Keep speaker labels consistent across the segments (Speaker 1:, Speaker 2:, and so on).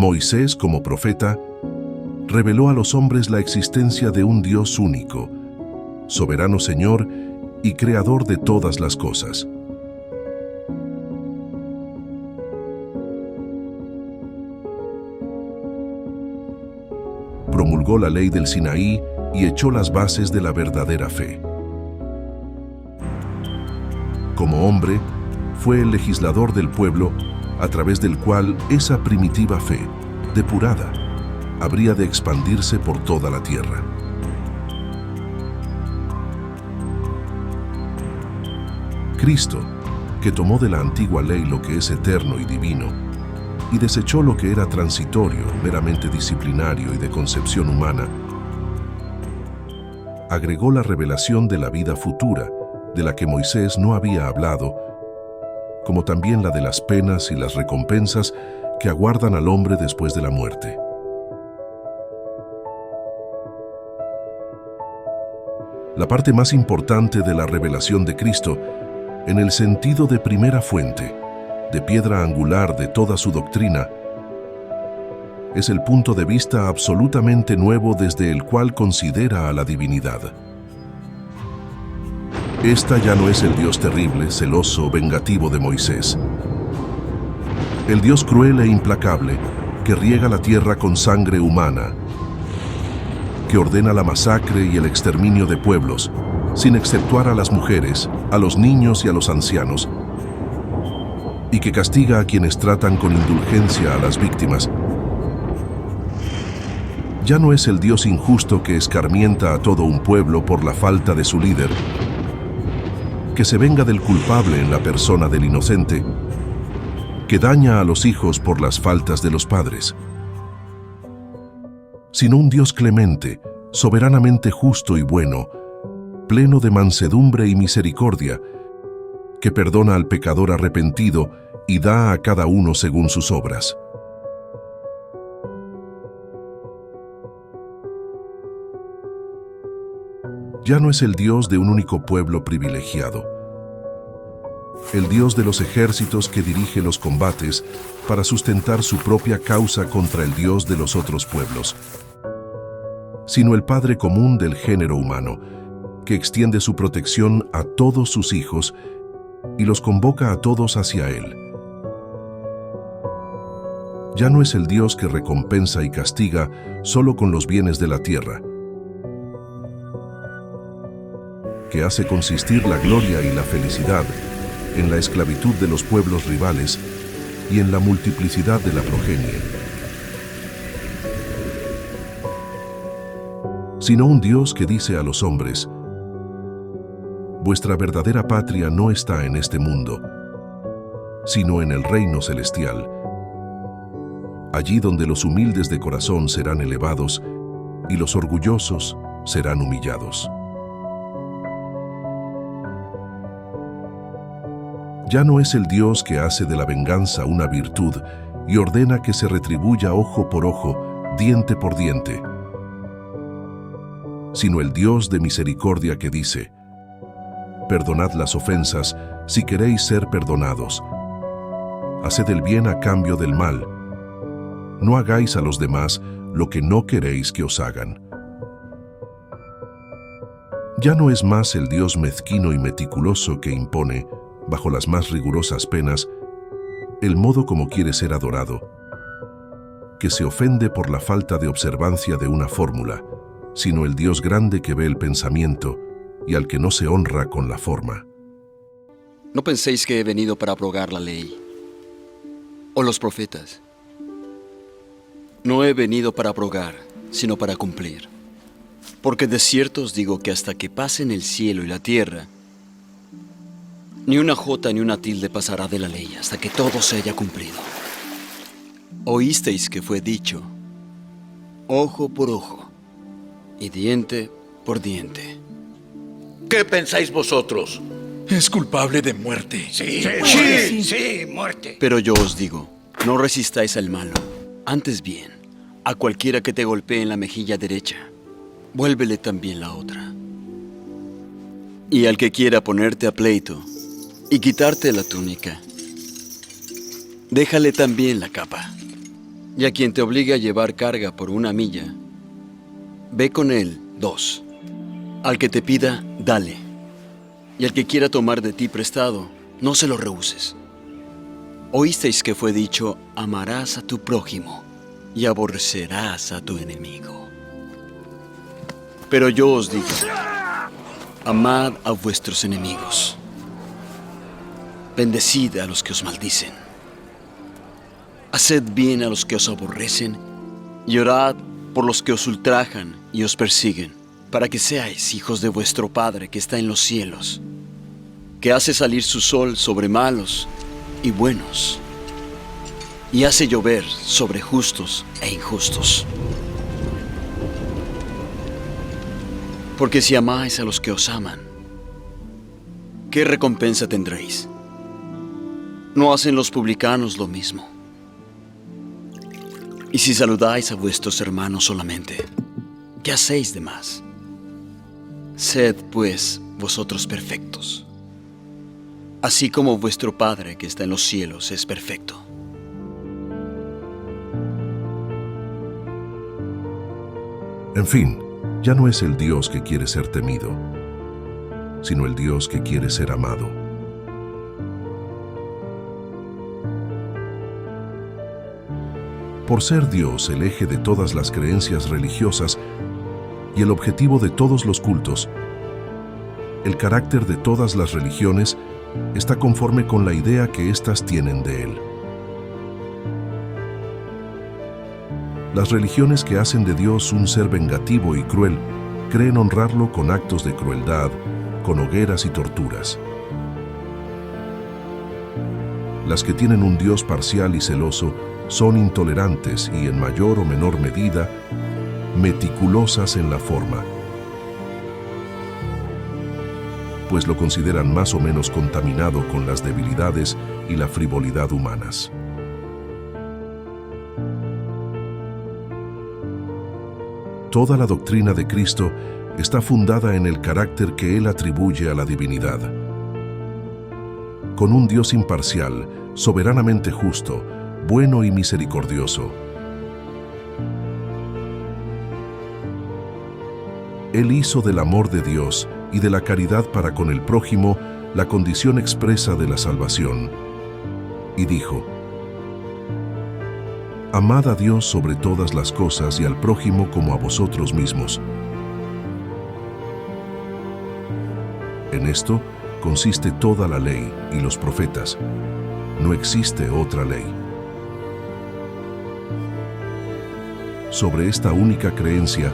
Speaker 1: Moisés, como profeta, reveló a los hombres la existencia de un Dios único, soberano Señor y creador de todas las cosas. Promulgó la ley del Sinaí y echó las bases de la verdadera fe. Como hombre, fue el legislador del pueblo a través del cual esa primitiva fe, depurada, habría de expandirse por toda la tierra. Cristo, que tomó de la antigua ley lo que es eterno y divino, y desechó lo que era transitorio, meramente disciplinario y de concepción humana, agregó la revelación de la vida futura, de la que Moisés no había hablado, como también la de las penas y las recompensas que aguardan al hombre después de la muerte. La parte más importante de la revelación de Cristo, en el sentido de primera fuente, de piedra angular de toda su doctrina, es el punto de vista absolutamente nuevo desde el cual considera a la divinidad. Esta ya no es el Dios terrible, celoso, vengativo de Moisés. El Dios cruel e implacable, que riega la tierra con sangre humana, que ordena la masacre y el exterminio de pueblos, sin exceptuar a las mujeres, a los niños y a los ancianos, y que castiga a quienes tratan con indulgencia a las víctimas. Ya no es el Dios injusto que escarmienta a todo un pueblo por la falta de su líder, que se venga del culpable en la persona del inocente, que daña a los hijos por las faltas de los padres, sino un Dios clemente, soberanamente justo y bueno, pleno de mansedumbre y misericordia, que perdona al pecador arrepentido y da a cada uno según sus obras. Ya no es el Dios de un único pueblo privilegiado, el Dios de los ejércitos que dirige los combates para sustentar su propia causa contra el Dios de los otros pueblos, sino el Padre común del género humano, que extiende su protección a todos sus hijos y los convoca a todos hacia Él. Ya no es el Dios que recompensa y castiga solo con los bienes de la tierra, que hace consistir la gloria y la felicidad en la esclavitud de los pueblos rivales y en la multiplicidad de la progenie, sino un Dios que dice a los hombres: vuestra verdadera patria no está en este mundo, sino en el reino celestial, allí donde los humildes de corazón serán elevados y los orgullosos serán humillados. Ya no es el Dios que hace de la venganza una virtud y ordena que se retribuya ojo por ojo, diente por diente, sino el Dios de misericordia que dice: perdonad las ofensas si queréis ser perdonados. Haced el bien a cambio del mal. No hagáis a los demás lo que no queréis que os hagan. Ya no es más el Dios mezquino y meticuloso que impone, bajo las más rigurosas penas, el modo como quiere ser adorado, que se ofende por la falta de observancia de una fórmula, sino el Dios grande que ve el pensamiento y al que no se honra con la forma.
Speaker 2: No penséis que he venido para abrogar la ley o los profetas. No he venido para abrogar, sino para cumplir. Porque de cierto os digo que hasta que pasen el cielo y la tierra, ni una jota ni una tilde pasará de la ley hasta que todo se haya cumplido. Oísteis que fue dicho: ojo por ojo y diente por diente.
Speaker 3: ¿Qué pensáis vosotros?
Speaker 4: Es culpable de muerte.
Speaker 3: Sí, muerte.
Speaker 2: Pero yo os digo, no resistáis al malo. Antes bien, a cualquiera que te golpee en la mejilla derecha, vuélvele también la otra. Y al que quiera ponerte a pleito y quitarte la túnica, déjale también la capa. Y a quien te obligue a llevar carga por 1 milla, ve con él 2. Al que te pida, dale. Y al que quiera tomar de ti prestado, no se lo rehuses. Oísteis que fue dicho, amarás a tu prójimo y aborrecerás a tu enemigo. Pero yo os digo, amad a vuestros enemigos. Bendecid a los que os maldicen. Haced bien a los que os aborrecen y orad por los que os ultrajan y os persiguen, para que seáis hijos de vuestro Padre que está en los cielos, que hace salir su sol sobre malos y buenos, y hace llover sobre justos e injustos. Porque si amáis a los que os aman, ¿qué recompensa tendréis? ¿No hacen los publicanos lo mismo? Y si saludáis a vuestros hermanos solamente, ¿qué hacéis de más? Sed, pues, vosotros perfectos, así como vuestro Padre que está en los cielos es perfecto.
Speaker 1: En fin, ya no es el Dios que quiere ser temido, sino el Dios que quiere ser amado. Por ser Dios el eje de todas las creencias religiosas y el objetivo de todos los cultos, el carácter de todas las religiones está conforme con la idea que éstas tienen de Él. Las religiones que hacen de Dios un ser vengativo y cruel creen honrarlo con actos de crueldad, con hogueras y torturas. Las que tienen un Dios parcial y celoso son intolerantes y, en mayor o menor medida, meticulosas en la forma, pues lo consideran más o menos contaminado con las debilidades y la frivolidad humanas. Toda la doctrina de Cristo está fundada en el carácter que Él atribuye a la divinidad. Con un Dios imparcial, soberanamente justo, bueno y misericordioso, Él hizo del amor de Dios y de la caridad para con el prójimo la condición expresa de la salvación, y dijo: amad a Dios sobre todas las cosas y al prójimo como a vosotros mismos. En esto consiste toda la ley y los profetas. No existe otra ley. Sobre esta única creencia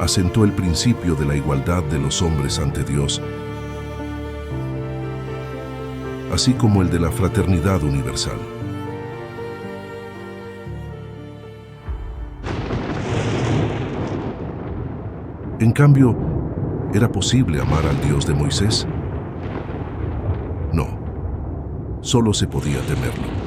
Speaker 1: asentó el principio de la igualdad de los hombres ante Dios, así como el de la fraternidad universal. En cambio, ¿era posible amar al Dios de Moisés? No, solo se podía temerlo.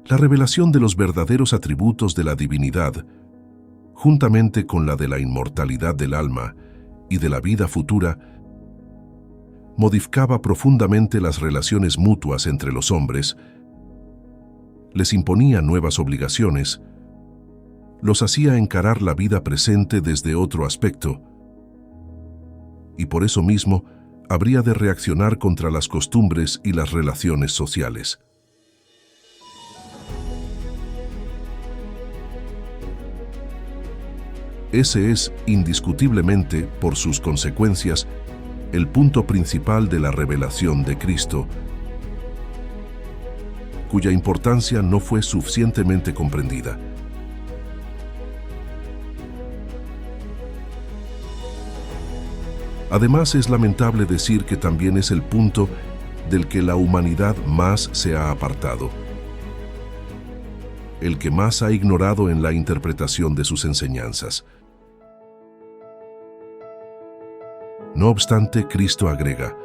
Speaker 1: La revelación de los verdaderos atributos de la divinidad, juntamente con la de la inmortalidad del alma y de la vida futura, modificaba profundamente las relaciones mutuas entre los hombres, les imponía nuevas obligaciones, los hacía encarar la vida presente desde otro aspecto, y por eso mismo habría de reaccionar contra las costumbres y las relaciones sociales. Ese es, indiscutiblemente, por sus consecuencias, el punto principal de la revelación de Cristo, cuya importancia no fue suficientemente comprendida. Además, es lamentable decir que también es el punto del que la humanidad más se ha apartado, el que más ha ignorado en la interpretación de sus enseñanzas. No obstante, Cristo agrega: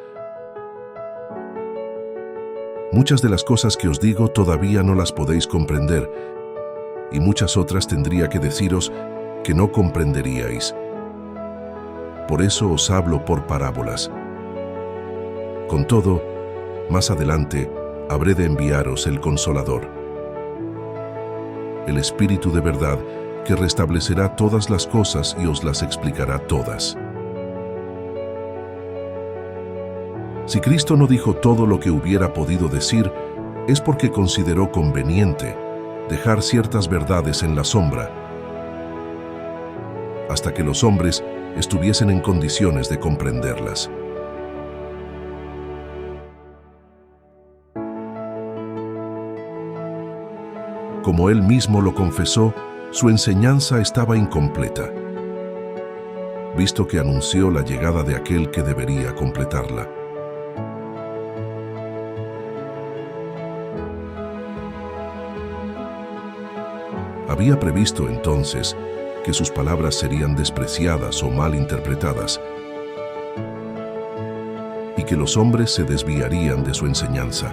Speaker 1: muchas de las cosas que os digo todavía no las podéis comprender, y muchas otras tendría que deciros, que no comprenderíais. Por eso os hablo por parábolas. Con todo, más adelante habré de enviaros el Consolador, el Espíritu de verdad, que restablecerá todas las cosas y os las explicará todas. Si Cristo no dijo todo lo que hubiera podido decir, es porque consideró conveniente dejar ciertas verdades en la sombra, hasta que los hombres estuviesen en condiciones de comprenderlas. Como él mismo lo confesó, su enseñanza estaba incompleta, visto que anunció la llegada de aquel que debería completarla. Había previsto entonces que sus palabras serían despreciadas o mal interpretadas, y que los hombres se desviarían de su enseñanza.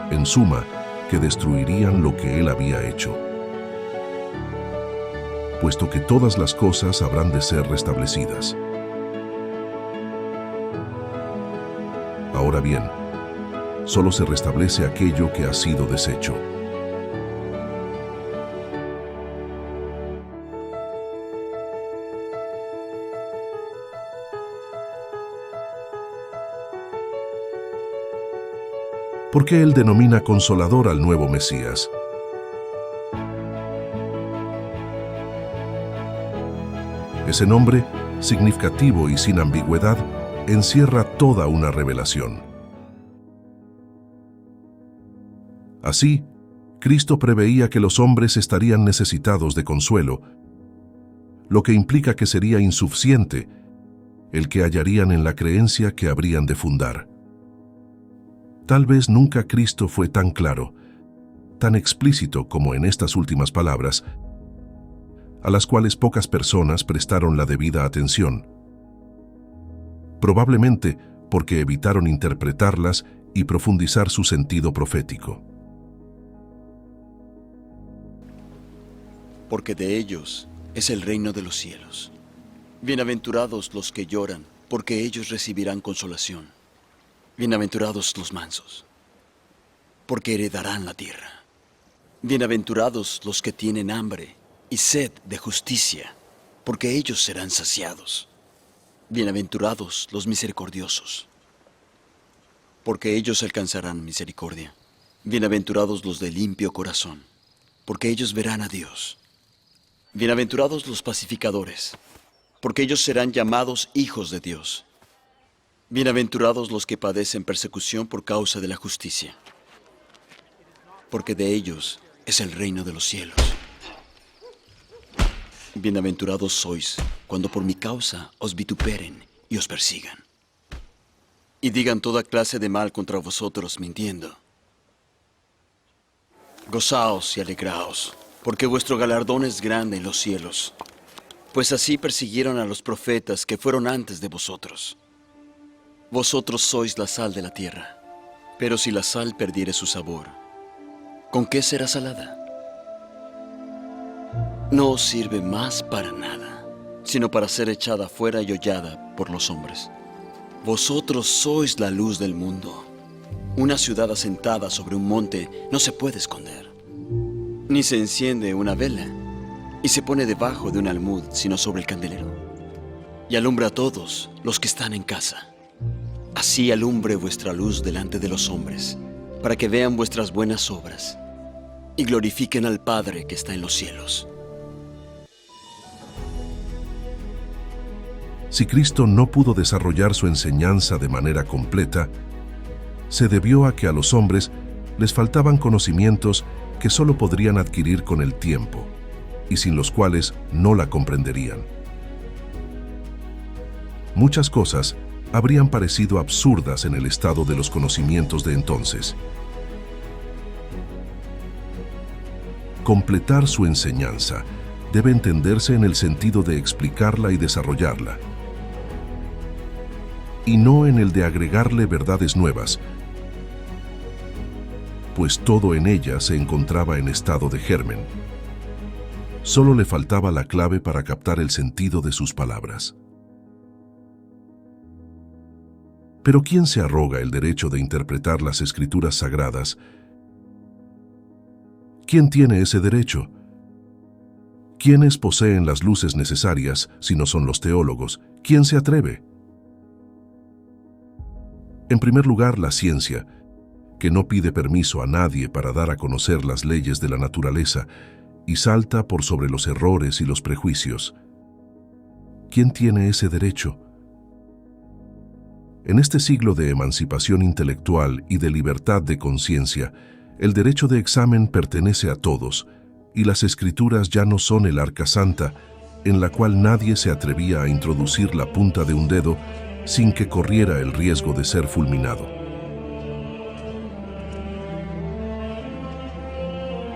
Speaker 1: En suma, que destruirían lo que él había hecho, puesto que todas las cosas habrán de ser restablecidas. Ahora bien, solo se restablece aquello que ha sido deshecho. ¿Por qué él denomina Consolador al nuevo Mesías? Ese nombre, significativo y sin ambigüedad, encierra toda una revelación. Así, Cristo preveía que los hombres estarían necesitados de consuelo, lo que implica que sería insuficiente el que hallarían en la creencia que habrían de fundar. Tal vez nunca Cristo fue tan claro, tan explícito como en estas últimas palabras, a las cuales pocas personas prestaron la debida atención, probablemente porque evitaron interpretarlas y profundizar su sentido profético.
Speaker 2: Porque de ellos es el reino de los cielos. Bienaventurados los que lloran, porque ellos recibirán consolación. Bienaventurados los mansos, porque heredarán la tierra. Bienaventurados los que tienen hambre y sed de justicia, porque ellos serán saciados. Bienaventurados los misericordiosos, porque ellos alcanzarán misericordia. Bienaventurados los de limpio corazón, porque ellos verán a Dios. Bienaventurados los pacificadores, porque ellos serán llamados hijos de Dios. Bienaventurados los que padecen persecución por causa de la justicia, porque de ellos es el reino de los cielos. Bienaventurados sois cuando por mi causa os vituperen y os persigan, y digan toda clase de mal contra vosotros mintiendo. Gozaos y alegraos, porque vuestro galardón es grande en los cielos, pues así persiguieron a los profetas que fueron antes de vosotros. Vosotros sois la sal de la tierra, pero si la sal perdiere su sabor, ¿con qué será salada? No os sirve más para nada, sino para ser echada fuera y hollada por los hombres. Vosotros sois la luz del mundo. Una ciudad asentada sobre un monte no se puede esconder, ni se enciende una vela y se pone debajo de un almud, sino sobre el candelero, y alumbra a todos los que están en casa. Así alumbre vuestra luz delante de los hombres, para que vean vuestras buenas obras y glorifiquen al Padre que está en los cielos.
Speaker 1: Si Cristo no pudo desarrollar su enseñanza de manera completa, se debió a que a los hombres les faltaban conocimientos que solo podrían adquirir con el tiempo y sin los cuales no la comprenderían. Muchas cosas habrían parecido absurdas en el estado de los conocimientos de entonces. Completar su enseñanza debe entenderse en el sentido de explicarla y desarrollarla, y no en el de agregarle verdades nuevas, pues todo en ella se encontraba en estado de germen. Solo le faltaba la clave para captar el sentido de sus palabras. Pero ¿quién se arroga el derecho de interpretar las escrituras sagradas? ¿Quién tiene ese derecho? ¿Quiénes poseen las luces necesarias si no son los teólogos? ¿Quién se atreve? En primer lugar, la ciencia, que no pide permiso a nadie para dar a conocer las leyes de la naturaleza y salta por sobre los errores y los prejuicios. ¿Quién tiene ese derecho? En este siglo de emancipación intelectual y de libertad de conciencia, el derecho de examen pertenece a todos, y las escrituras ya no son el arca santa, en la cual nadie se atrevía a introducir la punta de un dedo sin que corriera el riesgo de ser fulminado.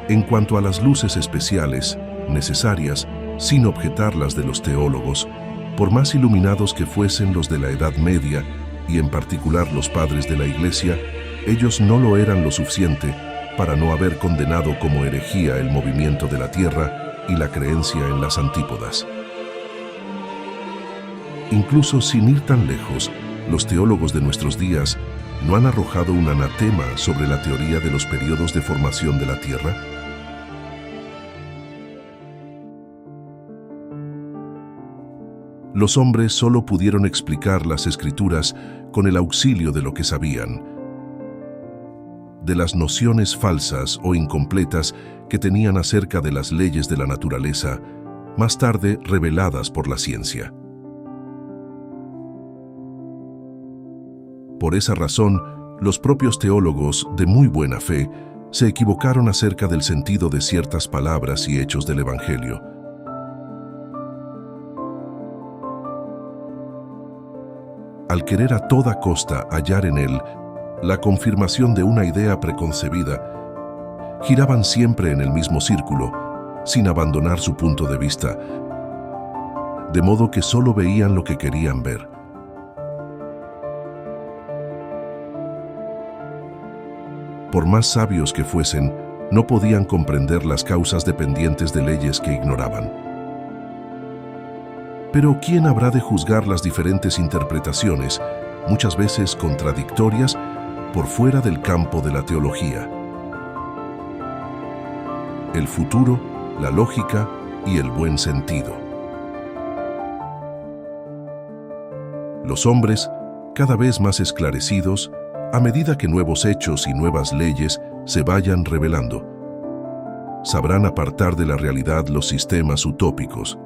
Speaker 1: En cuanto a las luces especiales, necesarias, sin objetar las de los teólogos, por más iluminados que fuesen los de la Edad Media, y en particular los padres de la Iglesia, ellos no lo eran lo suficiente para no haber condenado como herejía el movimiento de la Tierra y la creencia en las antípodas. Incluso sin ir tan lejos, los teólogos de nuestros días ¿no han arrojado un anatema sobre la teoría de los periodos de formación de la Tierra? Los hombres solo pudieron explicar las escrituras con el auxilio de lo que sabían, de las nociones falsas o incompletas que tenían acerca de las leyes de la naturaleza, más tarde reveladas por la ciencia. Por esa razón, los propios teólogos de muy buena fe se equivocaron acerca del sentido de ciertas palabras y hechos del Evangelio. Al querer a toda costa hallar en él la confirmación de una idea preconcebida, giraban siempre en el mismo círculo, sin abandonar su punto de vista, de modo que solo veían lo que querían ver. Por más sabios que fuesen, no podían comprender las causas dependientes de leyes que ignoraban. Pero ¿quién habrá de juzgar las diferentes interpretaciones, muchas veces contradictorias, por fuera del campo de la teología? El futuro, la lógica y el buen sentido. Los hombres, cada vez más esclarecidos, a medida que nuevos hechos y nuevas leyes se vayan revelando, sabrán apartar de la realidad los sistemas utópicos.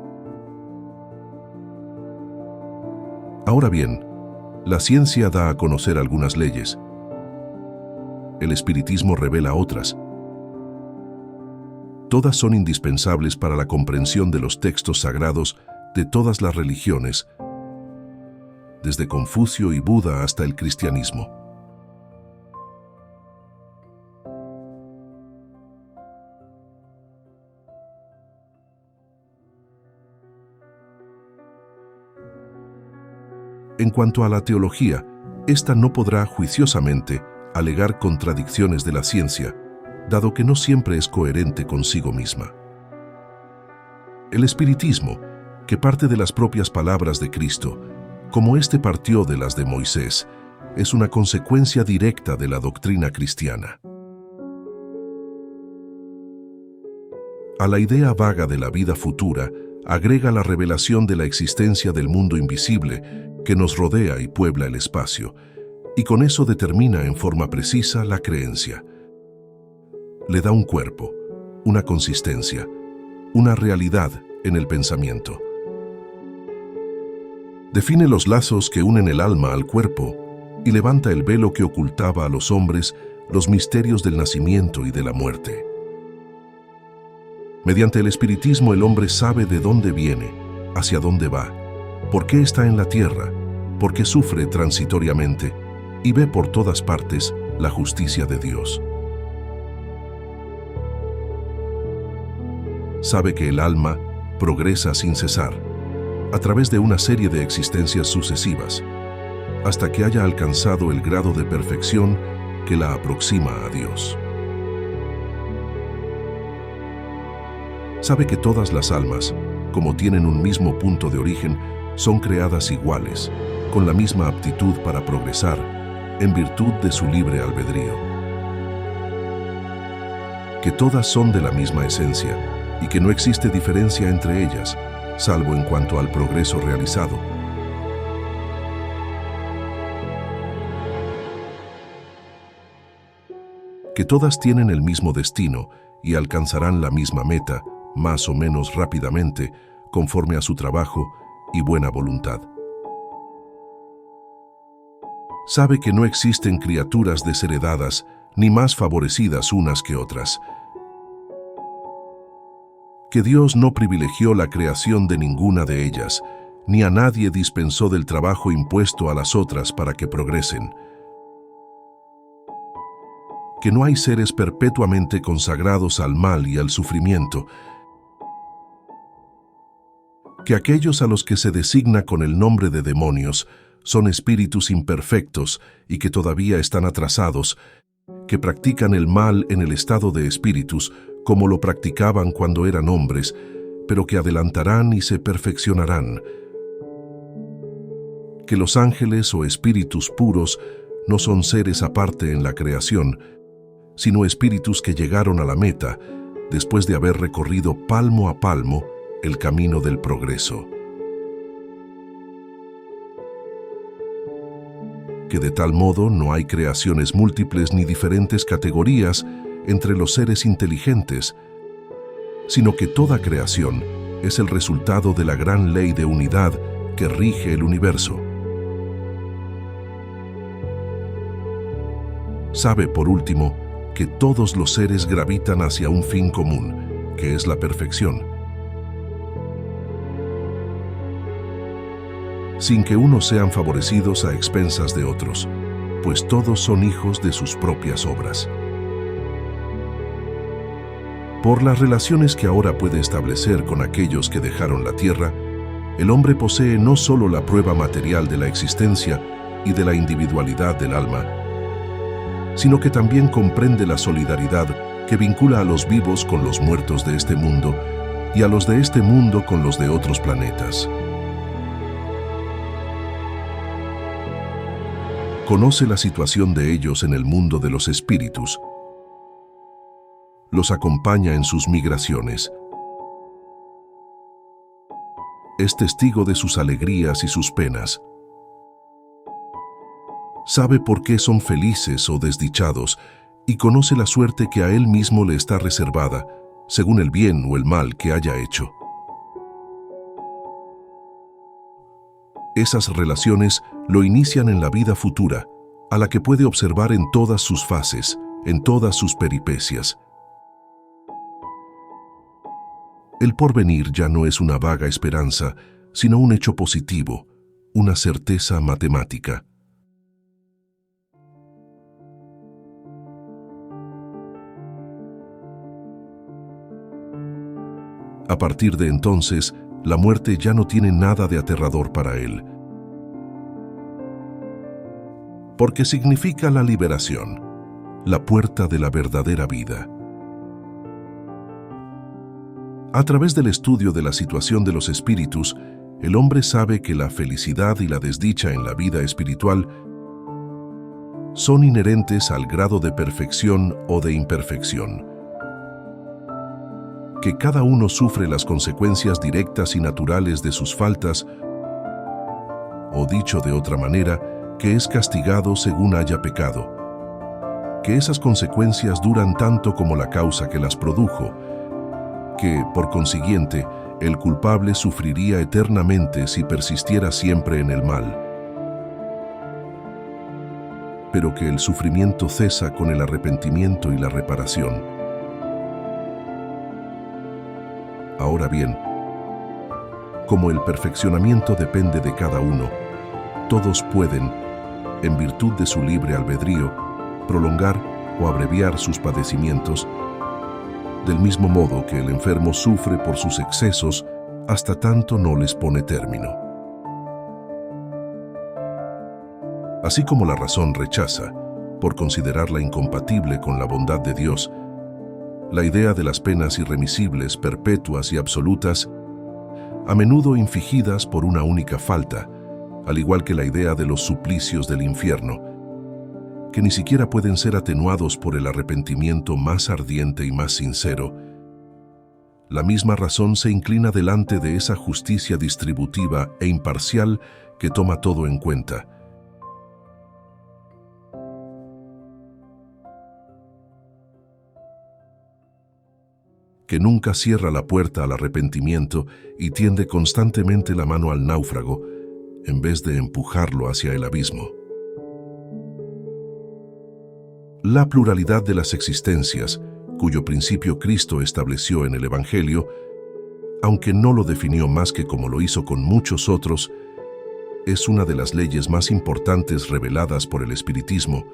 Speaker 1: Ahora bien, la ciencia da a conocer algunas leyes. El espiritismo revela otras. Todas son indispensables para la comprensión de los textos sagrados de todas las religiones, desde Confucio y Buda hasta el cristianismo. En cuanto a la teología, ésta no podrá juiciosamente alegar contradicciones de la ciencia, dado que no siempre es coherente consigo misma. El espiritismo, que parte de las propias palabras de Cristo, como éste partió de las de Moisés, es una consecuencia directa de la doctrina cristiana. A la idea vaga de la vida futura, agrega la revelación de la existencia del mundo invisible que nos rodea y puebla el espacio, y con eso determina en forma precisa la creencia. Le da un cuerpo, una consistencia, una realidad en el pensamiento. Define los lazos que unen el alma al cuerpo y levanta el velo que ocultaba a los hombres los misterios del nacimiento y de la muerte. Mediante el espiritismo el hombre sabe de dónde viene, hacia dónde va, por qué está en la tierra, por qué sufre transitoriamente y ve por todas partes la justicia de Dios. Sabe que el alma progresa sin cesar, a través de una serie de existencias sucesivas, hasta que haya alcanzado el grado de perfección que la aproxima a Dios. Sabe que todas las almas, como tienen un mismo punto de origen, son creadas iguales, con la misma aptitud para progresar, en virtud de su libre albedrío. Que todas son de la misma esencia y que no existe diferencia entre ellas, salvo en cuanto al progreso realizado. Que todas tienen el mismo destino y alcanzarán la misma meta, más o menos rápidamente, conforme a su trabajo y buena voluntad. Sabe que no existen criaturas desheredadas ni más favorecidas unas que otras. Que Dios no privilegió la creación de ninguna de ellas, ni a nadie dispensó del trabajo impuesto a las otras para que progresen. Que no hay seres perpetuamente consagrados al mal y al sufrimiento. Que aquellos a los que se designa con el nombre de demonios son espíritus imperfectos y que todavía están atrasados, que practican el mal en el estado de espíritus como lo practicaban cuando eran hombres, pero que adelantarán y se perfeccionarán. Que los ángeles o espíritus puros no son seres aparte en la creación, sino espíritus que llegaron a la meta después de haber recorrido palmo a palmo el camino del progreso. Que de tal modo no hay creaciones múltiples ni diferentes categorías entre los seres inteligentes, sino que toda creación es el resultado de la gran ley de unidad que rige el universo. Sabe, por último, que todos los seres gravitan hacia un fin común, que es la perfección, sin que unos sean favorecidos a expensas de otros, pues todos son hijos de sus propias obras. Por las relaciones que ahora puede establecer con aquellos que dejaron la tierra, el hombre posee no solo la prueba material de la existencia y de la individualidad del alma, sino que también comprende la solidaridad que vincula a los vivos con los muertos de este mundo y a los de este mundo con los de otros planetas. Conoce la situación de ellos en el mundo de los espíritus. Los acompaña en sus migraciones. Es testigo de sus alegrías y sus penas. Sabe por qué son felices o desdichados y conoce la suerte que a él mismo le está reservada, según el bien o el mal que haya hecho. Esas relaciones lo inician en la vida futura, a la que puede observar en todas sus fases, en todas sus peripecias. El porvenir ya no es una vaga esperanza, sino un hecho positivo, una certeza matemática. A partir de entonces, la muerte ya no tiene nada de aterrador para él, porque significa la liberación, la puerta de la verdadera vida. A través del estudio de la situación de los espíritus, el hombre sabe que la felicidad y la desdicha en la vida espiritual son inherentes al grado de perfección o de imperfección, que cada uno sufre las consecuencias directas y naturales de sus faltas, o dicho de otra manera, que es castigado según haya pecado, que esas consecuencias duran tanto como la causa que las produjo, que, por consiguiente, el culpable sufriría eternamente si persistiera siempre en el mal, pero que el sufrimiento cesa con el arrepentimiento y la reparación. Ahora bien, como el perfeccionamiento depende de cada uno, todos pueden, en virtud de su libre albedrío, prolongar o abreviar sus padecimientos, del mismo modo que el enfermo sufre por sus excesos hasta tanto no les pone término. Así como la razón rechaza, por considerarla incompatible con la bondad de Dios, La idea de las penas irremisibles, perpetuas y absolutas, a menudo infligidas por una única falta, al igual que la idea de los suplicios del infierno, que ni siquiera pueden ser atenuados por el arrepentimiento más ardiente y más sincero. La misma razón se inclina delante de esa justicia distributiva e imparcial que toma todo en cuenta. Que nunca cierra la puerta al arrepentimiento y tiende constantemente la mano al náufrago, en vez de empujarlo hacia el abismo. La pluralidad de las existencias, cuyo principio Cristo estableció en el Evangelio, aunque no lo definió más que como lo hizo con muchos otros, es una de las leyes más importantes reveladas por el espiritismo,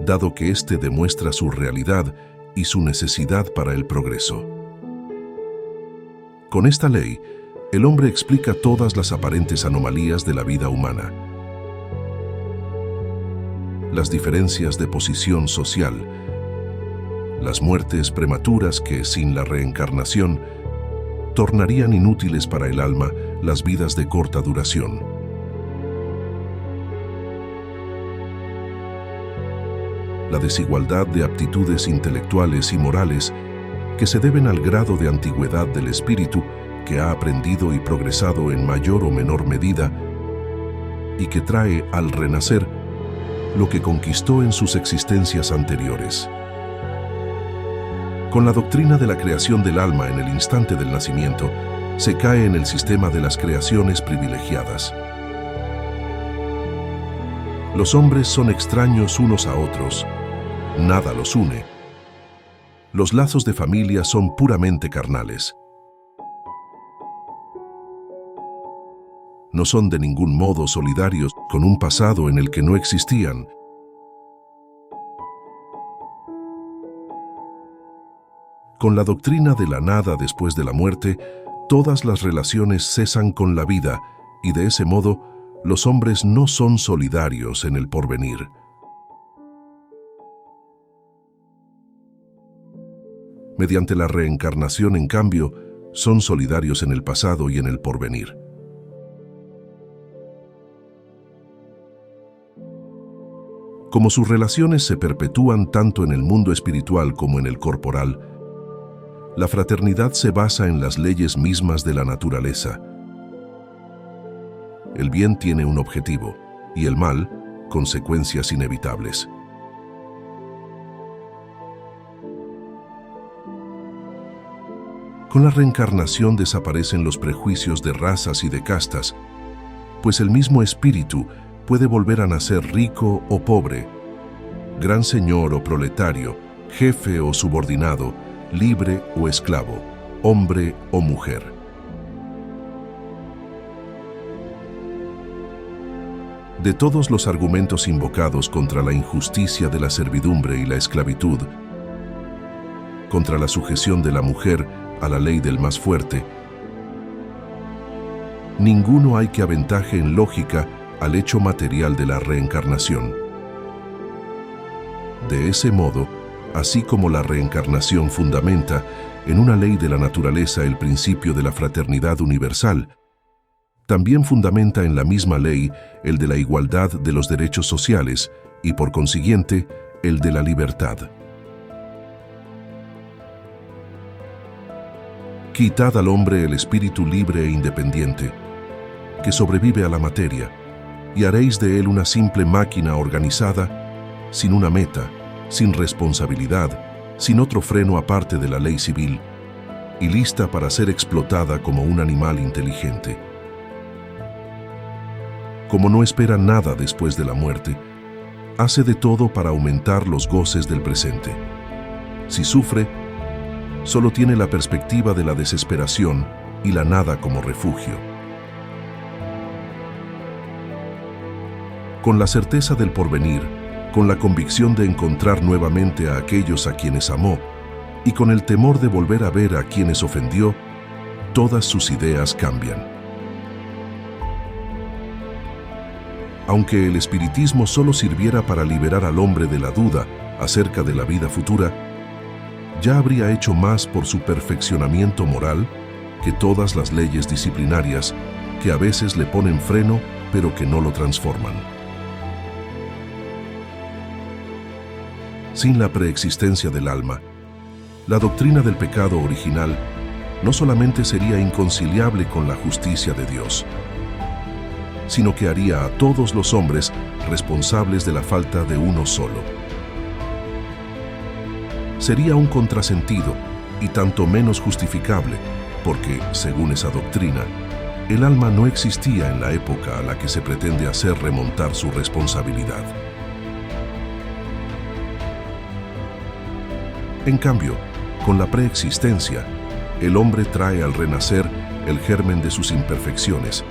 Speaker 1: dado que éste demuestra su realidad y su necesidad para el progreso. Con esta ley, el hombre explica todas las aparentes anomalías de la vida humana. Las diferencias de posición social, las muertes prematuras que, sin la reencarnación, tornarían inútiles para el alma las vidas de corta duración. La desigualdad de aptitudes intelectuales y morales que se deben al grado de antigüedad del espíritu que ha aprendido y progresado en mayor o menor medida y que trae al renacer lo que conquistó en sus existencias anteriores. Con la doctrina de la creación del alma en el instante del nacimiento, se cae en el sistema de las creaciones privilegiadas. Los hombres son extraños unos a otros, nada los une. Los lazos de familia son puramente carnales. No son de ningún modo solidarios con un pasado en el que no existían. Con la doctrina de la nada después de la muerte, todas las relaciones cesan con la vida y de ese modo los hombres no son solidarios en el porvenir. Mediante la reencarnación, en cambio, son solidarios en el pasado y en el porvenir. Como sus relaciones se perpetúan tanto en el mundo espiritual como en el corporal, la fraternidad se basa en las leyes mismas de la naturaleza. El bien tiene un objetivo y el mal, consecuencias inevitables. Con la reencarnación desaparecen los prejuicios de razas y de castas, pues el mismo espíritu puede volver a nacer rico o pobre, gran señor o proletario, jefe o subordinado, libre o esclavo, hombre o mujer. De todos los argumentos invocados contra la injusticia de la servidumbre y la esclavitud, contra la sujeción de la mujer a la ley del más fuerte, ninguno hay que aventaje en lógica al hecho material de la reencarnación. De ese modo, así como la reencarnación fundamenta en una ley de la naturaleza el principio de la fraternidad universal, también fundamenta en la misma ley el de la igualdad de los derechos sociales y, por consiguiente, el de la libertad. Quitad al hombre el espíritu libre e independiente, que sobrevive a la materia, y haréis de él una simple máquina organizada, sin una meta, sin responsabilidad, sin otro freno aparte de la ley civil, y lista para ser explotada como un animal inteligente. Como no espera nada después de la muerte, hace de todo para aumentar los goces del presente. Si sufre, solo tiene la perspectiva de la desesperación y la nada como refugio. Con la certeza del porvenir, con la convicción de encontrar nuevamente a aquellos a quienes amó y con el temor de volver a ver a quienes ofendió, todas sus ideas cambian. Aunque el espiritismo solo sirviera para liberar al hombre de la duda acerca de la vida futura, ya habría hecho más por su perfeccionamiento moral que todas las leyes disciplinarias que a veces le ponen freno pero que no lo transforman. Sin la preexistencia del alma, la doctrina del pecado original no solamente sería inconciliable con la justicia de Dios, sino que haría a todos los hombres responsables de la falta de uno solo. Sería un contrasentido y tanto menos justificable, porque, según esa doctrina, el alma no existía en la época a la que se pretende hacer remontar su responsabilidad. En cambio, con la preexistencia, el hombre trae al renacer el germen de sus imperfecciones,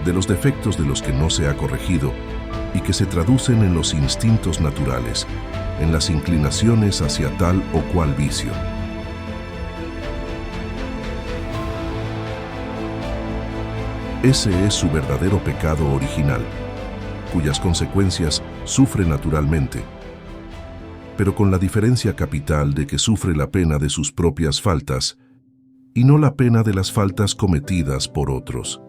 Speaker 1: de los defectos de los que no se ha corregido y que se traducen en los instintos naturales, en las inclinaciones hacia tal o cual vicio. Ese es su verdadero pecado original, cuyas consecuencias sufre naturalmente, pero con la diferencia capital de que sufre la pena de sus propias faltas y no la pena de las faltas cometidas por otros.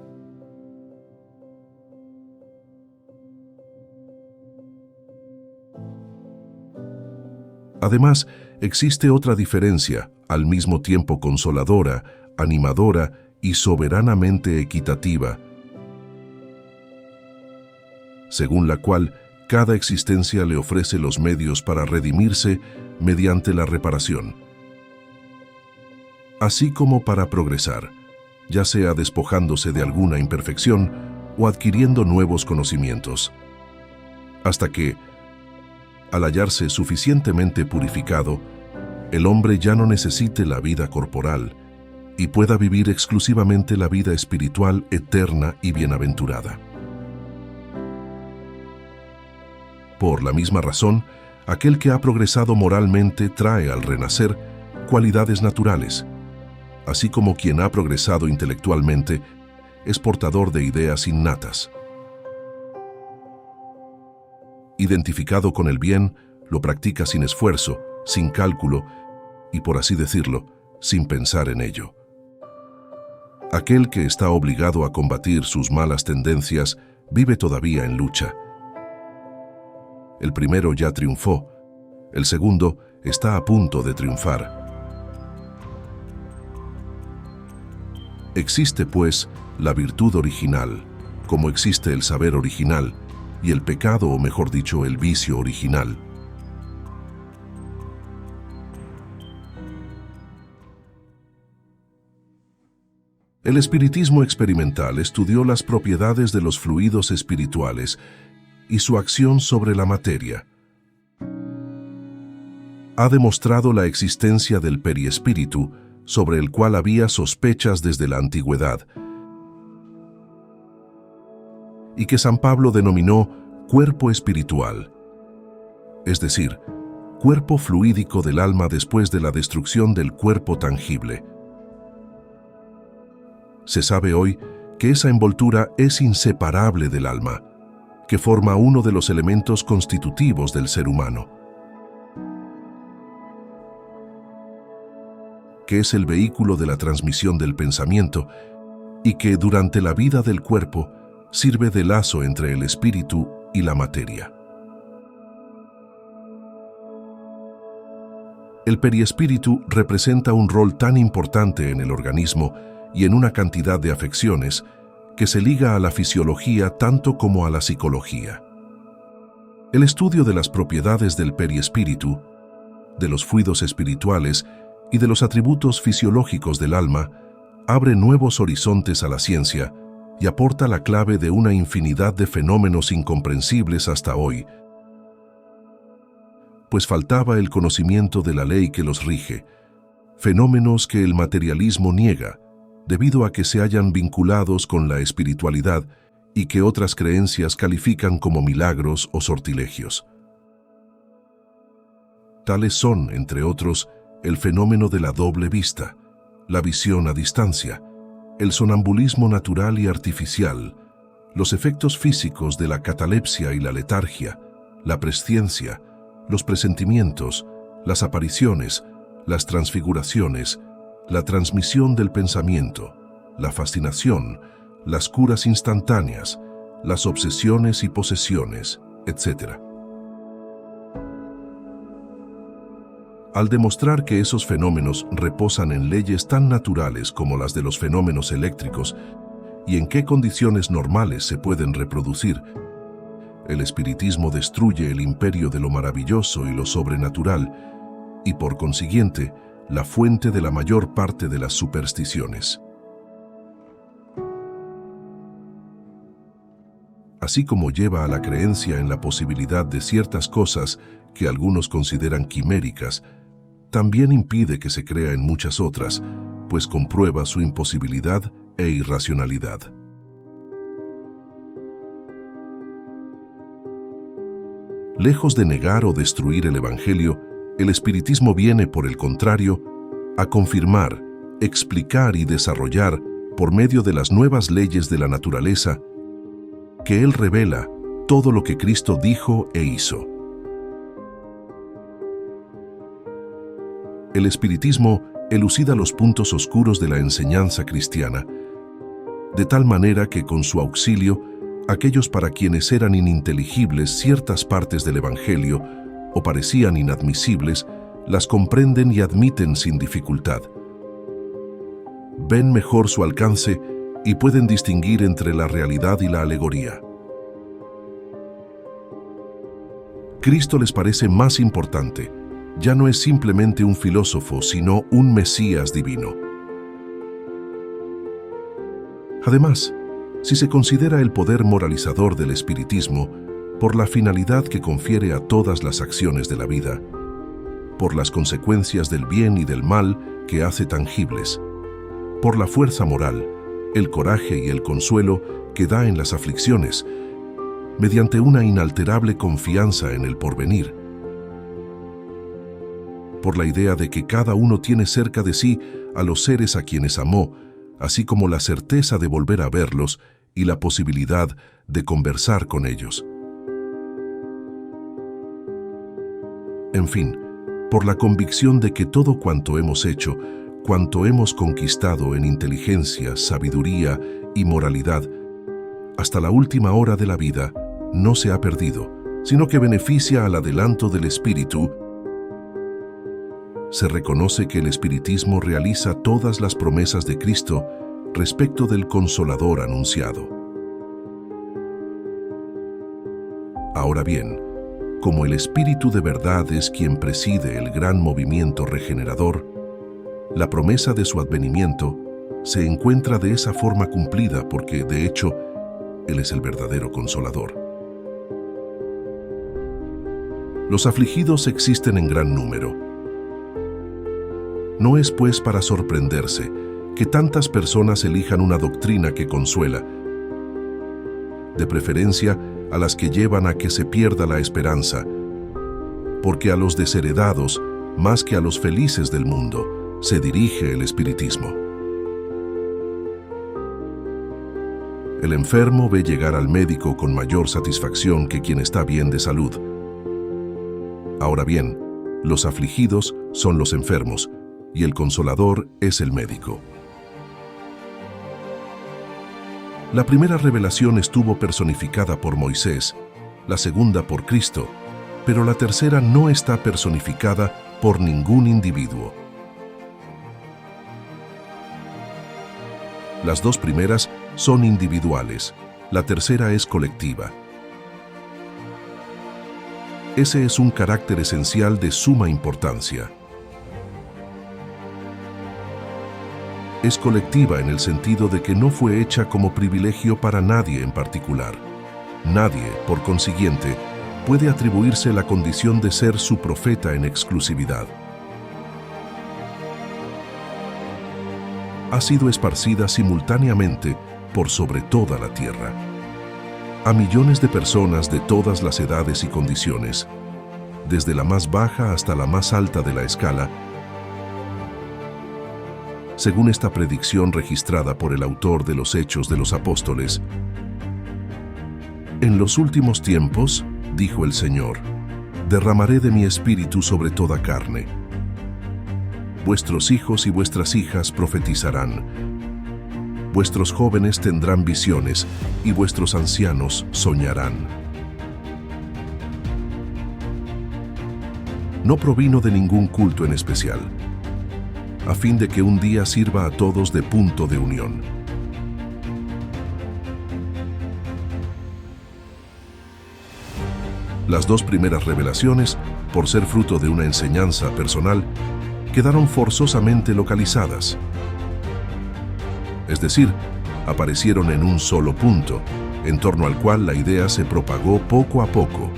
Speaker 1: Además, existe otra diferencia, al mismo tiempo consoladora, animadora y soberanamente equitativa, según la cual cada existencia le ofrece los medios para redimirse mediante la reparación, así como para progresar, ya sea despojándose de alguna imperfección o adquiriendo nuevos conocimientos, hasta que, al hallarse suficientemente purificado, el hombre ya no necesite la vida corporal y pueda vivir exclusivamente la vida espiritual eterna y bienaventurada. Por la misma razón, aquel que ha progresado moralmente trae al renacer cualidades naturales, así como quien ha progresado intelectualmente es portador de ideas innatas. Identificado con el bien, lo practica sin esfuerzo, sin cálculo y, por así decirlo, sin pensar en ello. Aquel que está obligado a combatir sus malas tendencias vive todavía en lucha. El primero ya triunfó, el segundo está a punto de triunfar. Existe, pues, la virtud original, como existe el saber original, y el pecado, o mejor dicho, el vicio original. El espiritismo experimental estudió las propiedades de los fluidos espirituales y su acción sobre la materia. Ha demostrado la existencia del periespíritu, sobre el cual había sospechas desde la antigüedad, y que San Pablo denominó cuerpo espiritual, es decir, cuerpo fluídico del alma después de la destrucción del cuerpo tangible. Se sabe hoy que esa envoltura es inseparable del alma, que forma uno de los elementos constitutivos del ser humano, que es el vehículo de la transmisión del pensamiento y que durante la vida del cuerpo sirve de lazo entre el espíritu y la materia. El periespíritu representa un rol tan importante en el organismo y en una cantidad de afecciones que se liga a la fisiología tanto como a la psicología. El estudio de las propiedades del periespíritu, de los fluidos espirituales y de los atributos fisiológicos del alma abre nuevos horizontes a la ciencia y aporta la clave de una infinidad de fenómenos incomprensibles hasta hoy, pues faltaba el conocimiento de la ley que los rige, fenómenos que el materialismo niega, debido a que se hallan vinculados con la espiritualidad y que otras creencias califican como milagros o sortilegios. Tales son, entre otros, el fenómeno de la doble vista, la visión a distancia, el sonambulismo natural y artificial, los efectos físicos de la catalepsia y la letargia, la presciencia, los presentimientos, las apariciones, las transfiguraciones, la transmisión del pensamiento, la fascinación, las curas instantáneas, las obsesiones y posesiones, etc. Al demostrar que esos fenómenos reposan en leyes tan naturales como las de los fenómenos eléctricos y en qué condiciones normales se pueden reproducir, el espiritismo destruye el imperio de lo maravilloso y lo sobrenatural y, por consiguiente, la fuente de la mayor parte de las supersticiones. Así como lleva a la creencia en la posibilidad de ciertas cosas que algunos consideran quiméricas, también impide que se crea en muchas otras, pues comprueba su imposibilidad e irracionalidad. Lejos de negar o destruir el Evangelio, el espiritismo viene, por el contrario, a confirmar, explicar y desarrollar, por medio de las nuevas leyes de la naturaleza, que Él revela todo lo que Cristo dijo e hizo. El espiritismo elucida los puntos oscuros de la enseñanza cristiana, de tal manera que con su auxilio, aquellos para quienes eran ininteligibles ciertas partes del Evangelio o parecían inadmisibles, las comprenden y admiten sin dificultad. Ven mejor su alcance y pueden distinguir entre la realidad y la alegoría. Cristo les parece más importante. Ya no es simplemente un filósofo, sino un Mesías divino. Además, si se considera el poder moralizador del espiritismo por la finalidad que confiere a todas las acciones de la vida, por las consecuencias del bien y del mal que hace tangibles, por la fuerza moral, el coraje y el consuelo que da en las aflicciones, mediante una inalterable confianza en el porvenir, por la idea de que cada uno tiene cerca de sí a los seres a quienes amó, así como la certeza de volver a verlos y la posibilidad de conversar con ellos. En fin, por la convicción de que todo cuanto hemos hecho, cuanto hemos conquistado en inteligencia, sabiduría y moralidad, hasta la última hora de la vida, no se ha perdido, sino que beneficia al adelanto del espíritu. Se reconoce que el espiritismo realiza todas las promesas de Cristo respecto del Consolador anunciado. Ahora bien, como el Espíritu de verdad es quien preside el gran movimiento regenerador, la promesa de su advenimiento se encuentra de esa forma cumplida porque, de hecho, Él es el verdadero Consolador. Los afligidos existen en gran número. No es, pues, para sorprenderse que tantas personas elijan una doctrina que consuela, de preferencia a las que llevan a que se pierda la esperanza, porque a los desheredados, más que a los felices del mundo, se dirige el espiritismo. El enfermo ve llegar al médico con mayor satisfacción que quien está bien de salud. Ahora bien, los afligidos son los enfermos, y el Consolador es el médico. La primera revelación estuvo personificada por Moisés, la segunda por Cristo, pero la tercera no está personificada por ningún individuo. Las dos primeras son individuales, la tercera es colectiva. Ese es un carácter esencial de suma importancia. Es colectiva en el sentido de que no fue hecha como privilegio para nadie en particular. Nadie, por consiguiente, puede atribuirse la condición de ser su profeta en exclusividad. Ha sido esparcida simultáneamente por sobre toda la tierra, a millones de personas de todas las edades y condiciones, desde la más baja hasta la más alta de la escala, según esta predicción registrada por el autor de los Hechos de los Apóstoles. En los últimos tiempos, dijo el Señor, derramaré de mi espíritu sobre toda carne. Vuestros hijos y vuestras hijas profetizarán. Vuestros jóvenes tendrán visiones y vuestros ancianos soñarán. No provino de ningún culto en especial, a fin de que un día sirva a todos de punto de unión. Las dos primeras revelaciones, por ser fruto de una enseñanza personal, quedaron forzosamente localizadas. Es decir, aparecieron en un solo punto, en torno al cual la idea se propagó poco a poco.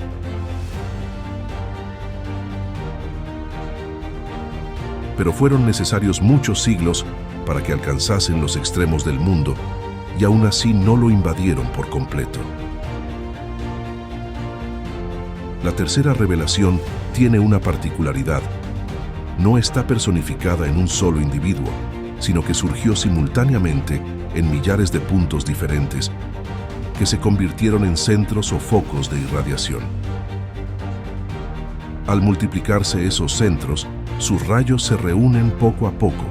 Speaker 1: Pero fueron necesarios muchos siglos para que alcanzasen los extremos del mundo, y aún así no lo invadieron por completo. La tercera revelación tiene una particularidad. No está personificada en un solo individuo, sino que surgió simultáneamente en millares de puntos diferentes, que se convirtieron en centros o focos de irradiación. Al multiplicarse esos centros, sus rayos se reúnen poco a poco,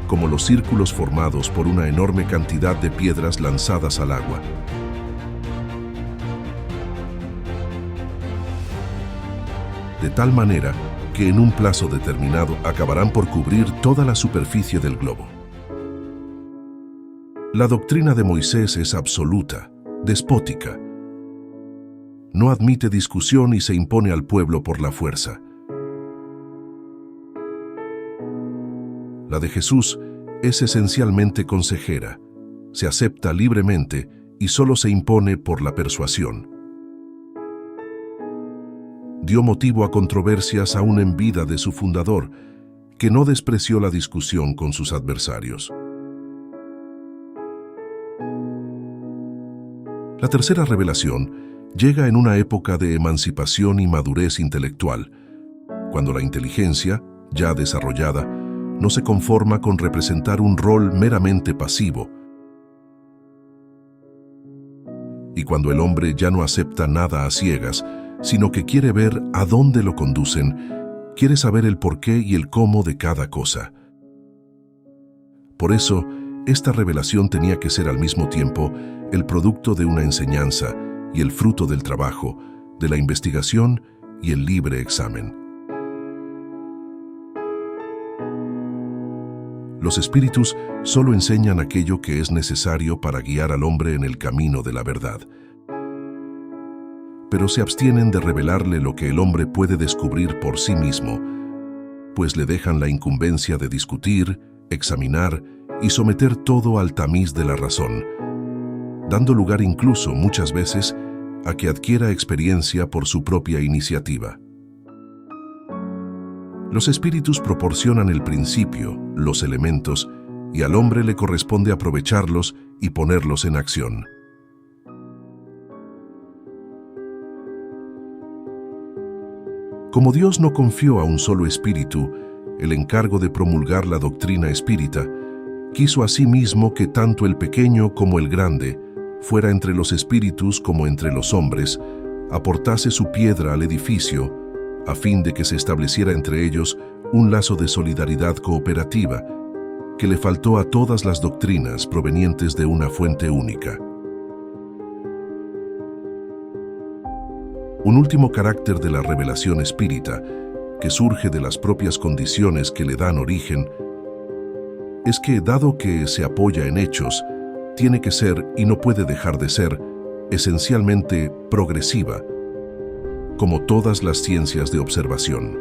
Speaker 1: como los círculos formados por una enorme cantidad de piedras lanzadas al agua. De tal manera que en un plazo determinado acabarán por cubrir toda la superficie del globo. La doctrina de Moisés es absoluta, despótica. No admite discusión y se impone al pueblo por la fuerza. La de Jesús es esencialmente consejera, se acepta libremente y solo se impone por la persuasión. Dio motivo a controversias aún en vida de su fundador, que no despreció la discusión con sus adversarios. La tercera revelación llega en una época de emancipación y madurez intelectual, cuando la inteligencia, ya desarrollada, no se conforma con representar un rol meramente pasivo, y cuando el hombre ya no acepta nada a ciegas, sino que quiere ver a dónde lo conducen, quiere saber el porqué y el cómo de cada cosa. Por eso, esta revelación tenía que ser al mismo tiempo el producto de una enseñanza y el fruto del trabajo, de la investigación y el libre examen. Los espíritus solo enseñan aquello que es necesario para guiar al hombre en el camino de la verdad, pero se abstienen de revelarle lo que el hombre puede descubrir por sí mismo, pues le dejan la incumbencia de discutir, examinar y someter todo al tamiz de la razón, dando lugar incluso muchas veces a que adquiera experiencia por su propia iniciativa. Los espíritus proporcionan el principio, los elementos, y al hombre le corresponde aprovecharlos y ponerlos en acción. Como Dios no confió a un solo espíritu el encargo de promulgar la doctrina espírita, quiso asimismo que tanto el pequeño como el grande, fuera entre los espíritus como entre los hombres, aportase su piedra al edificio, a fin de que se estableciera entre ellos un lazo de solidaridad cooperativa, que le faltó a todas las doctrinas provenientes de una fuente única. Un último carácter de la revelación espírita, que surge de las propias condiciones que le dan origen, es que, dado que se apoya en hechos, tiene que ser, y no puede dejar de ser, esencialmente progresiva, como todas las ciencias de observación.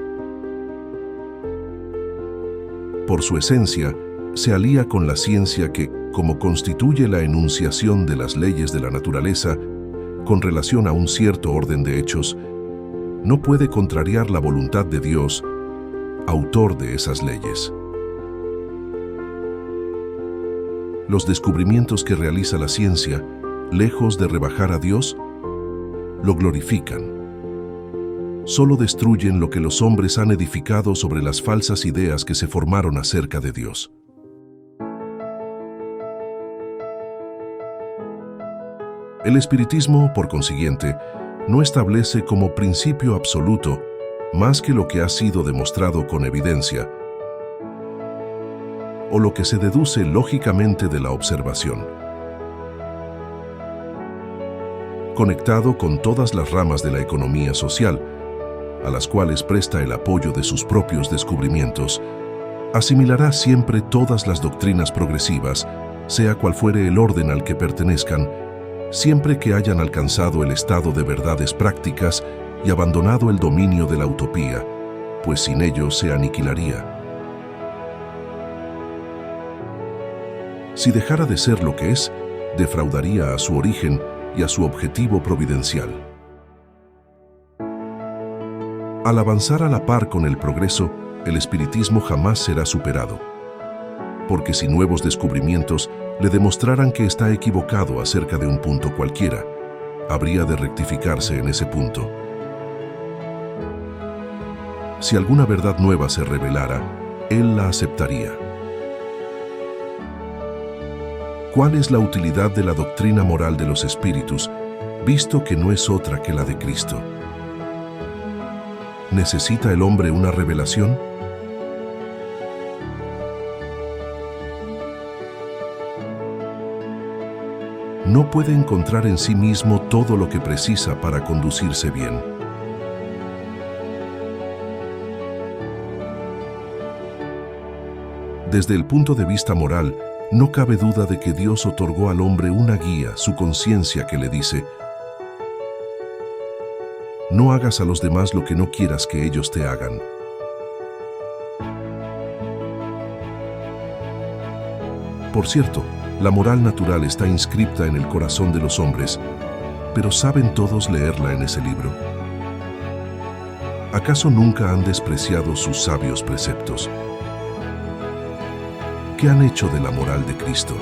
Speaker 1: Por su esencia, se alía con la ciencia que, como constituye la enunciación de las leyes de la naturaleza, con relación a un cierto orden de hechos, no puede contrariar la voluntad de Dios, autor de esas leyes. Los descubrimientos que realiza la ciencia, lejos de rebajar a Dios, lo glorifican. Solo destruyen lo que los hombres han edificado sobre las falsas ideas que se formaron acerca de Dios. El espiritismo, por consiguiente, no establece como principio absoluto más que lo que ha sido demostrado con evidencia, o lo que se deduce lógicamente de la observación. Conectado con todas las ramas de la economía social, a las cuales presta el apoyo de sus propios descubrimientos, asimilará siempre todas las doctrinas progresivas, sea cual fuere el orden al que pertenezcan, siempre que hayan alcanzado el estado de verdades prácticas y abandonado el dominio de la utopía, pues sin ello se aniquilaría. Si dejara de ser lo que es, defraudaría a su origen y a su objetivo providencial. Al avanzar a la par con el progreso, el espiritismo jamás será superado, porque si nuevos descubrimientos le demostraran que está equivocado acerca de un punto cualquiera, habría de rectificarse en ese punto. Si alguna verdad nueva se revelara, él la aceptaría. ¿Cuál es la utilidad de la doctrina moral de los espíritus, visto que no es otra que la de Cristo? ¿Necesita el hombre una revelación? No puede encontrar en sí mismo todo lo que precisa para conducirse bien. Desde el punto de vista moral, no cabe duda de que Dios otorgó al hombre una guía, su conciencia, que le dice: no hagas a los demás lo que no quieras que ellos te hagan. Por cierto, la moral natural está inscripta en el corazón de los hombres, pero ¿saben todos leerla en ese libro? ¿Acaso nunca han despreciado sus sabios preceptos? ¿Qué han hecho de la moral de Cristo?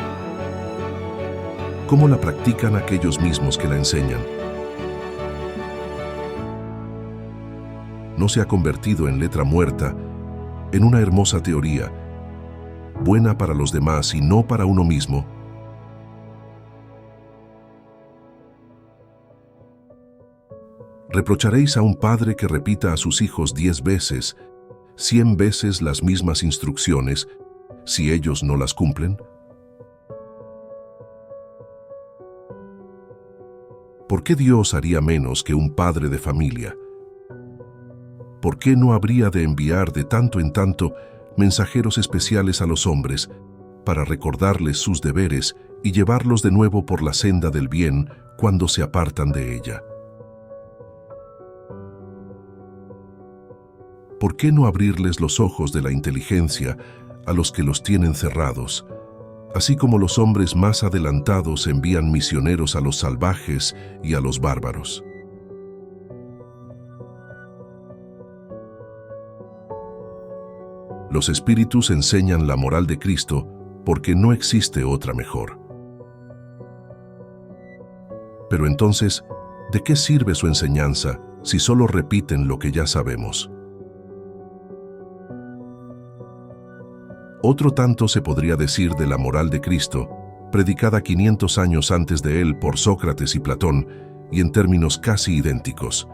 Speaker 1: ¿Cómo la practican aquellos mismos que la enseñan? ¿No se ha convertido en letra muerta, en una hermosa teoría, buena para los demás y no para uno mismo? ¿Reprocharéis a un padre que repita a sus hijos 10 veces, 100 veces las mismas instrucciones, si ellos no las cumplen? ¿Por qué Dios haría menos que un padre de familia? ¿Por qué no habría de enviar de tanto en tanto mensajeros especiales a los hombres para recordarles sus deberes y llevarlos de nuevo por la senda del bien cuando se apartan de ella? ¿Por qué no abrirles los ojos de la inteligencia a los que los tienen cerrados, así como los hombres más adelantados envían misioneros a los salvajes y a los bárbaros? Los espíritus enseñan la moral de Cristo porque no existe otra mejor. Pero entonces, ¿de qué sirve su enseñanza si solo repiten lo que ya sabemos? Otro tanto se podría decir de la moral de Cristo, predicada 500 años antes de él por Sócrates y Platón, y en términos casi idénticos.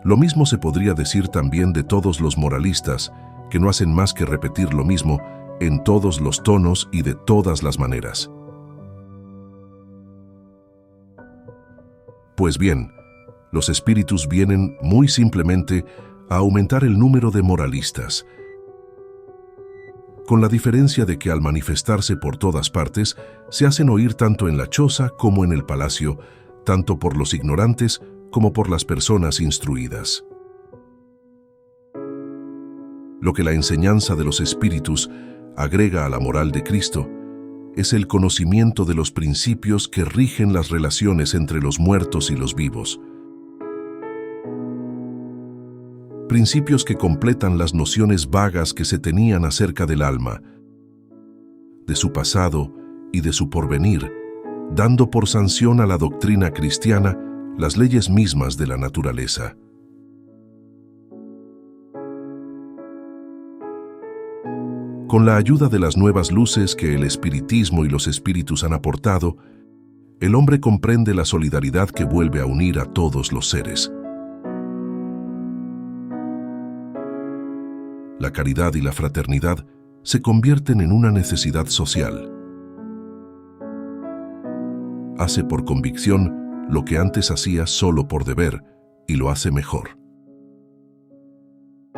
Speaker 1: Lo mismo se podría decir también de todos los moralistas, que no hacen más que repetir lo mismo en todos los tonos y de todas las maneras. Pues bien, los espíritus vienen muy simplemente a aumentar el número de moralistas, con la diferencia de que al manifestarse por todas partes, se hacen oír tanto en la choza como en el palacio, tanto por los ignorantes como por las personas instruidas. Lo que la enseñanza de los espíritus agrega a la moral de Cristo es el conocimiento de los principios que rigen las relaciones entre los muertos y los vivos. Principios que completan las nociones vagas que se tenían acerca del alma, de su pasado y de su porvenir, dando por sanción a la doctrina cristiana las leyes mismas de la naturaleza. Con la ayuda de las nuevas luces que el espiritismo y los espíritus han aportado, el hombre comprende la solidaridad que vuelve a unir a todos los seres. la caridad y la fraternidad se convierten en una necesidad social. Hace por convicción lo que antes hacía solo por deber, y lo hace mejor.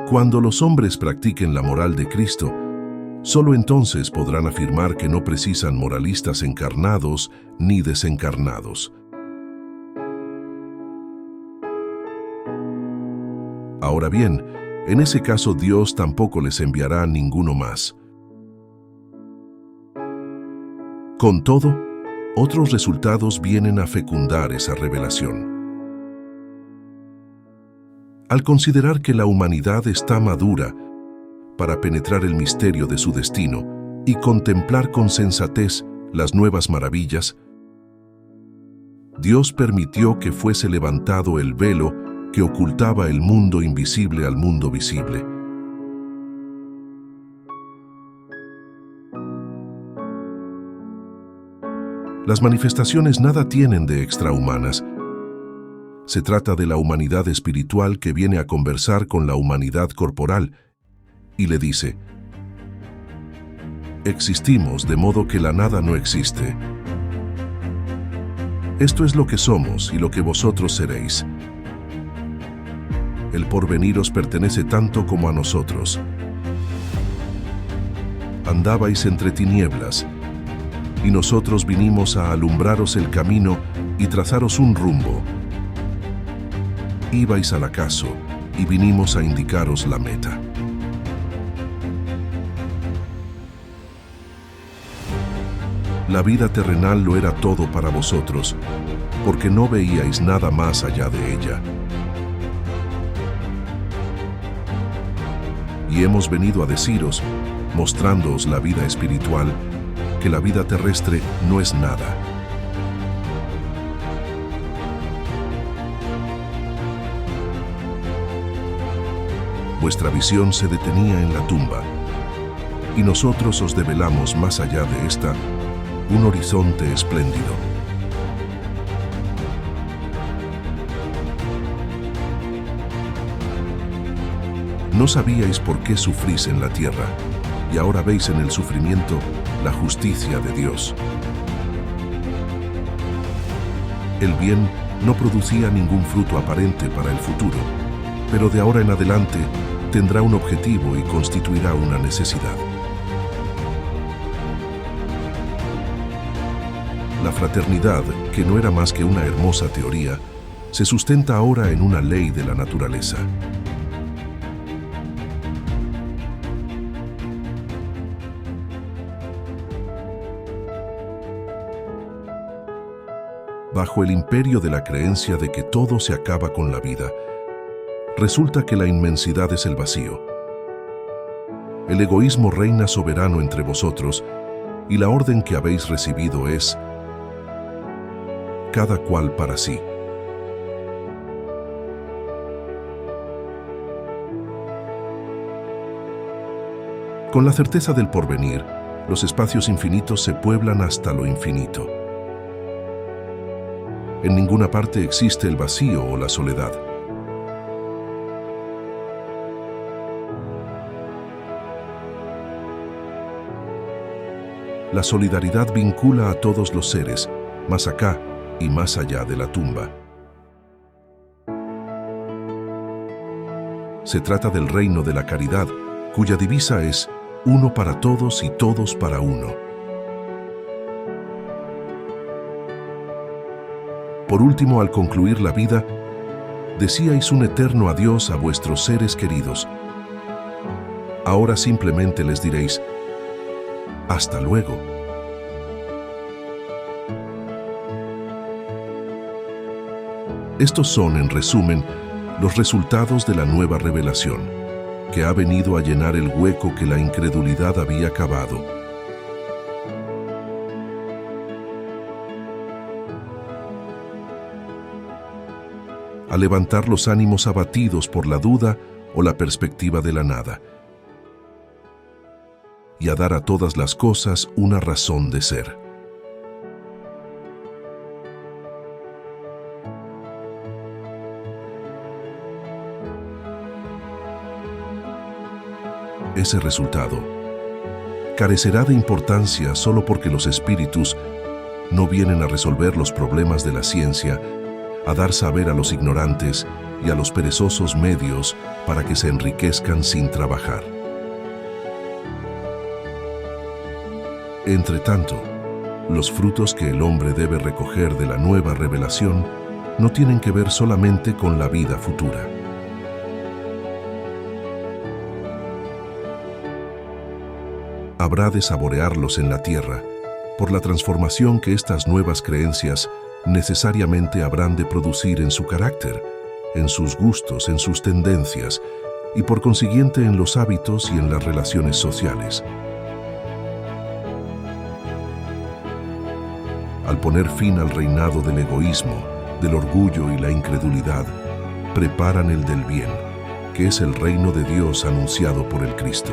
Speaker 1: Cuando los hombres practiquen la moral de Cristo, solo entonces podrán afirmar que no precisan moralistas encarnados ni desencarnados. Ahora bien, en ese caso Dios tampoco les enviará ninguno más. Con todo, otros resultados vienen a fecundar esa revelación. Al considerar que la humanidad está madura para penetrar el misterio de su destino y contemplar con sensatez las nuevas maravillas, Dios permitió que fuese levantado el velo que ocultaba el mundo invisible al mundo visible. Las manifestaciones nada tienen de extrahumanas. Se trata de la humanidad espiritual que viene a conversar con la humanidad corporal y le dice: existimos de modo que la nada no existe. Esto es lo que somos y lo que vosotros seréis. El porvenir os pertenece tanto como a nosotros. Andabais entre tinieblas, y nosotros vinimos a alumbraros el camino y trazaros un rumbo. Ibais al acaso, y vinimos a indicaros la meta. La vida terrenal lo era todo para vosotros, porque no veíais nada más allá de ella. Y hemos venido a deciros, mostrándoos la vida espiritual, que la vida terrestre no es nada. Vuestra visión se detenía en la tumba, y nosotros os develamos más allá de esta un horizonte espléndido. No sabíais por qué sufrís en la tierra, y ahora veis en el sufrimiento la justicia de Dios. El bien no producía ningún fruto aparente para el futuro, pero de ahora en adelante tendrá un objetivo y constituirá una necesidad. La fraternidad, que no era más que una hermosa teoría, se sustenta ahora en una ley de la naturaleza. Bajo el imperio de la creencia de que todo se acaba con la vida, resulta que la inmensidad es el vacío. El egoísmo reina soberano entre vosotros, y la orden que habéis recibido es: cada cual para sí. Con la certeza del porvenir, los espacios infinitos se pueblan hasta lo infinito. En ninguna parte existe el vacío o la soledad. La solidaridad vincula a todos los seres, más acá y más allá de la tumba. Se trata del reino de la caridad, cuya divisa es uno para todos y todos para uno. Por último, al concluir la vida, decíais un eterno adiós a vuestros seres queridos. Ahora simplemente les diréis: hasta luego. Estos son, en resumen, los resultados de la nueva revelación, que ha venido a llenar el hueco que la incredulidad había cavado. A levantar los ánimos abatidos por la duda o la perspectiva de la nada, y a dar a todas las cosas una razón de ser. ese resultado carecerá de importancia solo porque los espíritus no vienen a resolver los problemas de la ciencia, a dar saber a los ignorantes y a los perezosos medios para que se enriquezcan sin trabajar. Entre tanto, los frutos que el hombre debe recoger de la nueva revelación no tienen que ver solamente con la vida futura. Habrá de saborearlos en la tierra, por la transformación que estas nuevas creencias necesariamente habrán de producir en su carácter, en sus gustos, en sus tendencias y por consiguiente en los hábitos y en las relaciones sociales. Al poner fin al reinado del egoísmo, del orgullo y la incredulidad, preparan el del bien, que es el reino de Dios anunciado por el Cristo.